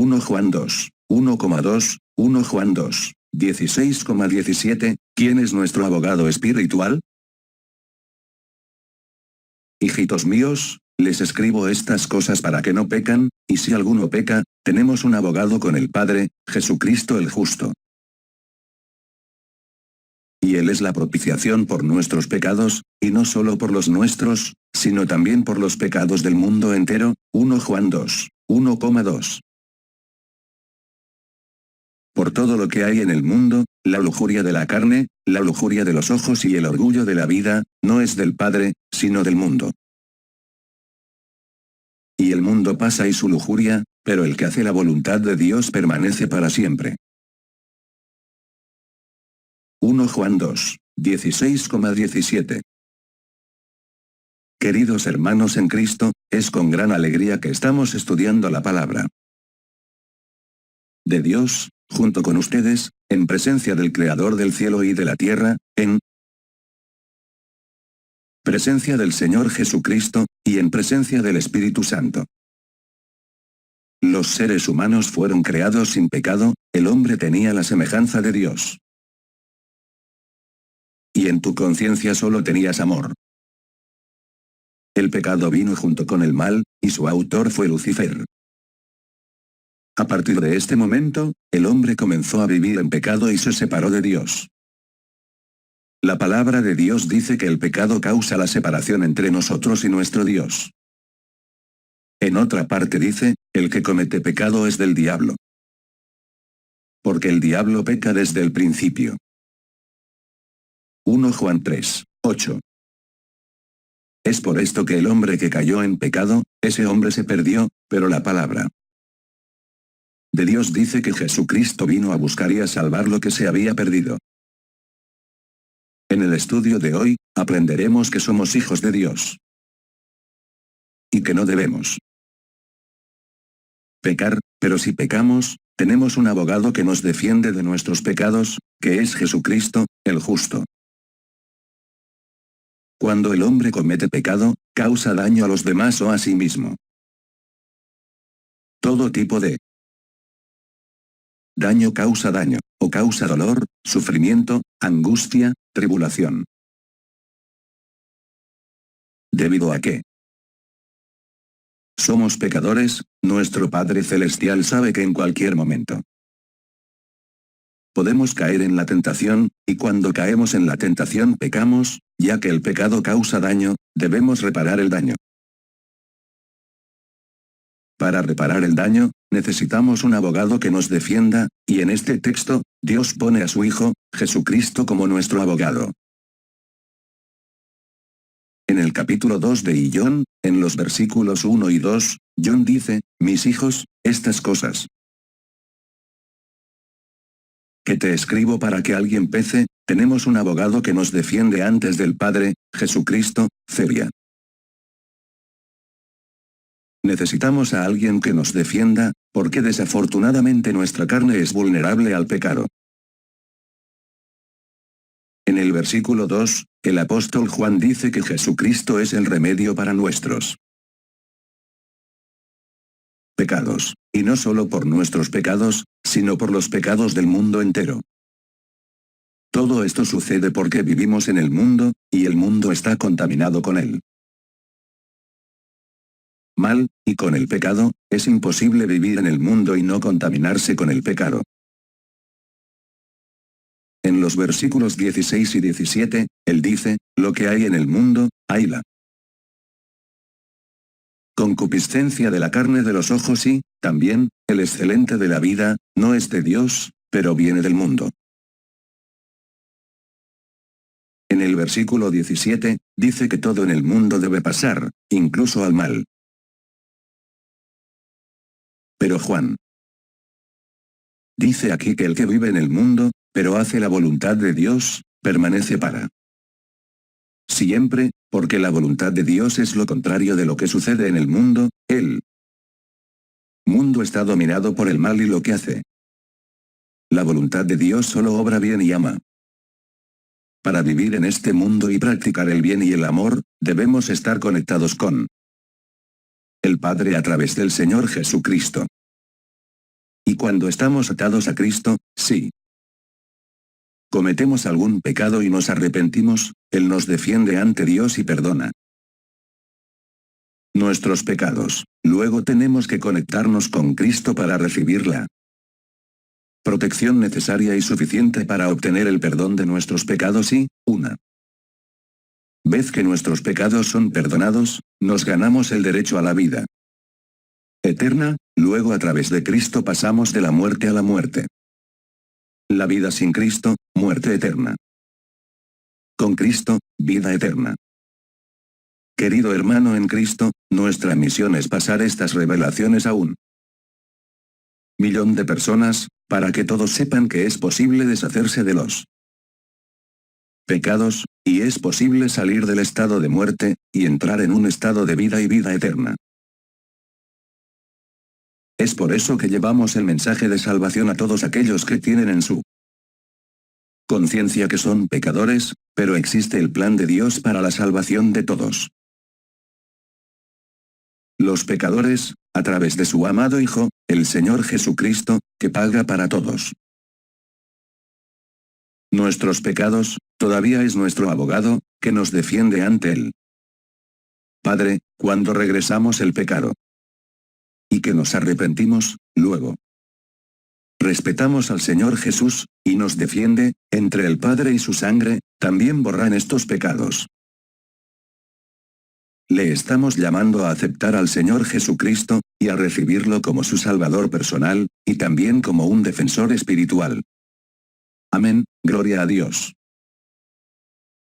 1 Juan 2, 1,2, 1 Juan 2, 16,17, ¿quién es nuestro abogado espiritual? Hijitos míos, les escribo estas cosas para que no pecan, y si alguno peca, tenemos un abogado con el Padre, Jesucristo el justo. Y Él es la propiciación por nuestros pecados, y no solo por los nuestros, sino también por los pecados del mundo entero, 1 Juan 2, 1,2. Por todo lo que hay en el mundo, la lujuria de la carne, la lujuria de los ojos y el orgullo de la vida, no es del Padre, sino del mundo. Y el mundo pasa y su lujuria, pero el que hace la voluntad de Dios permanece para siempre. 1 Juan 2, 16,17. Queridos hermanos en Cristo, es con gran alegría que estamos estudiando la palabra de Dios, junto con ustedes, en presencia del Creador del cielo y de la tierra, en presencia del Señor Jesucristo, y en presencia del Espíritu Santo. Los seres humanos fueron creados sin pecado, el hombre tenía la semejanza de Dios. Y en tu conciencia solo tenías amor. El pecado vino junto con el mal, y su autor fue Lucifer. A partir de este momento, el hombre comenzó a vivir en pecado y se separó de Dios. La palabra de Dios dice que el pecado causa la separación entre nosotros y nuestro Dios. En otra parte dice, el que comete pecado es del diablo. Porque el diablo peca desde el principio. 1 Juan 3, 8. Es por esto que el hombre que cayó en pecado, ese hombre se perdió, pero la palabra de Dios dice que Jesucristo vino a buscar y a salvar lo que se había perdido. En el estudio de hoy, aprenderemos que somos hijos de Dios. Y que no debemos pecar, pero si pecamos, tenemos un abogado que nos defiende de nuestros pecados, que es Jesucristo, el justo. Cuando el hombre comete pecado, causa daño a los demás o a sí mismo. Todo tipo de daño causa daño, o causa dolor, sufrimiento, angustia, tribulación. ¿Debido a qué? Somos pecadores, nuestro Padre Celestial sabe que en cualquier momento podemos caer en la tentación, y cuando caemos en la tentación pecamos, ya que el pecado causa daño, debemos reparar el daño. Para reparar el daño, necesitamos un abogado que nos defienda, y en este texto, Dios pone a su Hijo, Jesucristo como nuestro abogado. En el capítulo 2 de John, en los versículos 1 y 2, John dice, mis hijos, estas cosas que te escribo para que alguien pece, tenemos un abogado que nos defiende antes del Padre, Jesucristo, Celia. Necesitamos a alguien que nos defienda, porque desafortunadamente nuestra carne es vulnerable al pecado. En el versículo 2, el apóstol Juan dice que Jesucristo es el remedio para nuestros pecados, y no solo por nuestros pecados, sino por los pecados del mundo entero. Todo esto sucede porque vivimos en el mundo, y el mundo está contaminado con él. Mal, y con el pecado, es imposible vivir en el mundo y no contaminarse con el pecado. En los versículos 16 y 17, él dice, lo que hay en el mundo, hay la concupiscencia de la carne de los ojos y, también, el excelente de la vida, no es de Dios, pero viene del mundo. En el versículo 17, dice que todo en el mundo debe pasar, incluso al mal. Pero Juan dice aquí que el que vive en el mundo, pero hace la voluntad de Dios, permanece para siempre, porque la voluntad de Dios es lo contrario de lo que sucede en el mundo, el mundo está dominado por el mal y lo que hace. La voluntad de Dios solo obra bien y ama. Para vivir en este mundo y practicar el bien y el amor, debemos estar conectados con el Padre a través del Señor Jesucristo. y cuando estamos atados a Cristo, sí. Cometemos algún pecado y nos arrepentimos, Él nos defiende ante Dios y perdona nuestros pecados. Luego tenemos que conectarnos con Cristo para recibir la protección necesaria y suficiente para obtener el perdón de nuestros pecados y, una vez que nuestros pecados son perdonados, nos ganamos el derecho a la vida eterna. Luego a través de Cristo pasamos de la muerte a la muerte. La vida sin Cristo, muerte eterna. Con Cristo, vida eterna. Querido hermano en Cristo, nuestra misión es pasar estas revelaciones a 1.000.000 de personas, para que todos sepan que es posible deshacerse de los pecados, y es posible salir del estado de muerte, y entrar en un estado de vida y vida eterna. Es por eso que llevamos el mensaje de salvación a todos aquellos que tienen en su conciencia que son pecadores, pero existe el plan de Dios para la salvación de todos los pecadores, a través de su amado Hijo, el Señor Jesucristo, que paga para todos nuestros pecados. Todavía es nuestro abogado, que nos defiende ante el Padre, cuando regresamos el pecado y que nos arrepentimos. Luego respetamos al Señor Jesús, y nos defiende, entre el Padre y su sangre, también borran estos pecados. Le estamos llamando a aceptar al Señor Jesucristo, y a recibirlo como su Salvador personal, y también como un defensor espiritual. Amén, gloria a Dios.